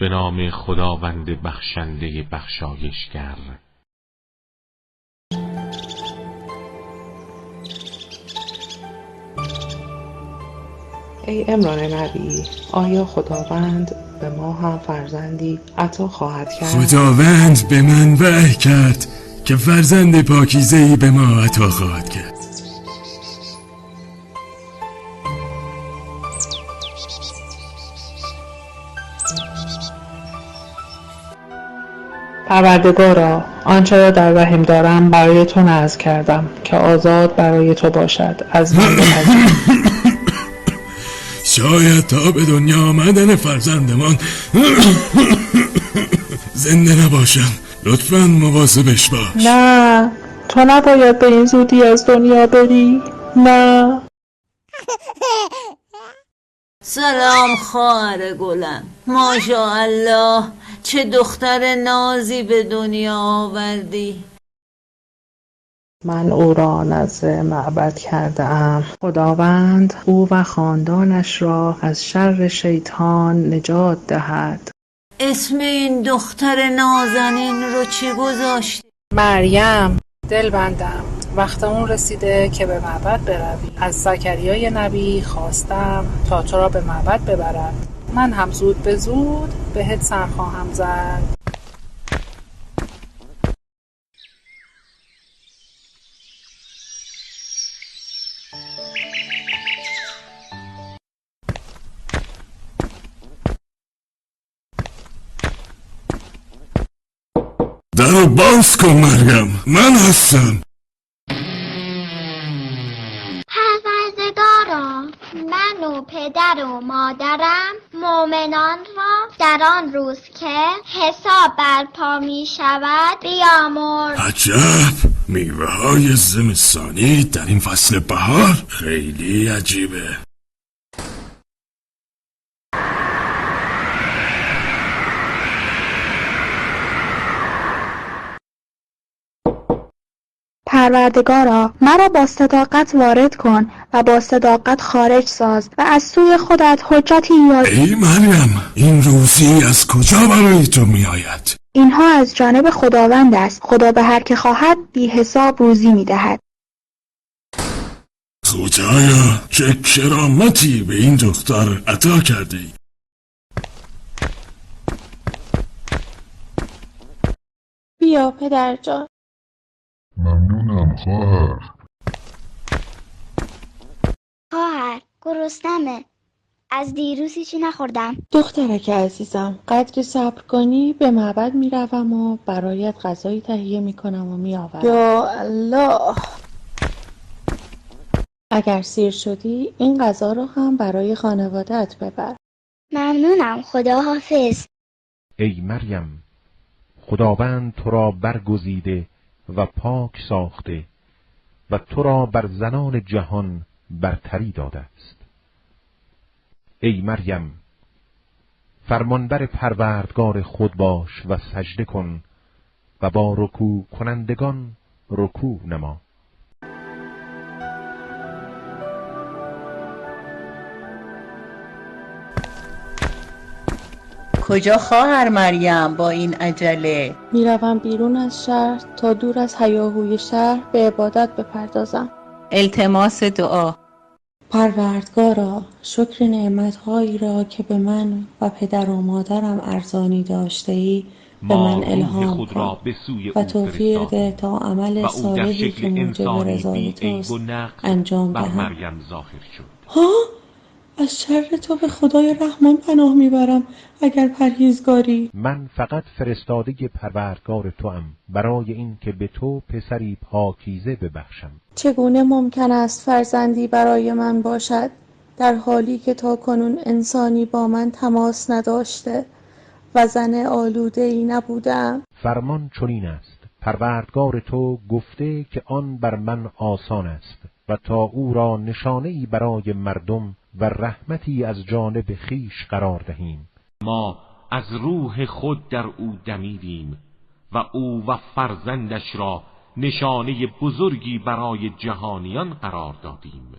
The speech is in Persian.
به نام خداوند بخشنده بخشایشگر. ای عمران نبی، آیا خداوند به ما هم فرزندی عطا خواهد کرد؟ خداوند به من وحی کرد که فرزند پاکیزه‌ای به ما عطا خواهد کرد. پروردگارا، آنچه را در رحم دارم برای تو نذر کردم که آزاد برای تو باشد، از من بپذیر. شاید تا به دنیا آمدن فرزندمان زنده نباشم. لطفاً مواظبش باش. نه، تو نباید به این زودی از دنیا بری. نه. سلام خواهر گلم، ماشاءالله چه دختر نازی به دنیا آوردی. من او را نذر معبد کرده ام. خداوند او و خاندانش را از شر شیطان نجات دهد. اسم این دختر نازنین رو چی گذاشتی؟ مریم. دلبندم، وقت اون رسیده که به معبد بروی. از زکریای نبی خواستم تا تو را به معبد ببرد. من هم زود به زود بهت سر خواهم زد. درو باز کن مریم، من هستم. پروردگارا، من و پدر و مادرم مؤمنان را در آن روز که حساب برپا می شود بیامرز. عجب، میوه های زمستانی در این فصل بهار خیلی عجیبه. پروردگارا، مرا با صداقت وارد کن و با صداقت خارج ساز و از سوی خودت حجتی یاد. ای مریم، این روزی از کجا برای تو می آید؟ اینها از جانب خداوند است. خدا به هر که خواهد بی حساب روزی می دهد. خدایا، چه کرامتی به این دختر عطا کرده ای. بیا پدر جان. ممنونم خواهر. خواهر، گرسنمه. از دیروز هیچی نخوردم. دخترک عزیزم، قدر که صبر کنی به معبد میروم و برایت غذایی تهیه میکنم و میآورم. یا الله. اگر سیر شدی این غذا رو هم برای خانواده‌ات ببر. ممنونم، خدا حافظ. ای مریم، خداوند تو را برگزیده و پاک ساخته و تو را بر زنان جهان برتری داده است. ای مریم، فرمانبر پروردگار خود باش و سجده کن و با رکوع کنندگان رکوع نما. کجا خواهر مریم با این عجله؟ میروم بیرون از شهر تا دور از هیاهوی شهر به عبادت بپردازم. التماس دعا. پروردگارا، شکر نعمت‌هایی را که به من و پدر و مادرم ارزانی داشته‌ای به من الهام کن و توفیق ده تا عمل صالحی که موجب رضای توست انجام دهم. ها؟ از شر تو به خدای رحمان پناه میبرم اگر پرهیزگاری. من فقط فرستاده پروردگار توام برای این که به تو پسری پاکیزه ببخشم. چگونه ممکن است فرزندی برای من باشد در حالی که تا کنون انسانی با من تماس نداشته و زن آلوده‌ای نبودم؟ فرمان چنین است: پروردگار تو گفته که آن بر من آسان است و تا او را نشانه‌ای برای مردم و رحمتی از جانب خیش قرار دهیم. ما از روح خود در او دمیدیم و او و فرزندش را نشانه بزرگی برای جهانیان قرار دادیم.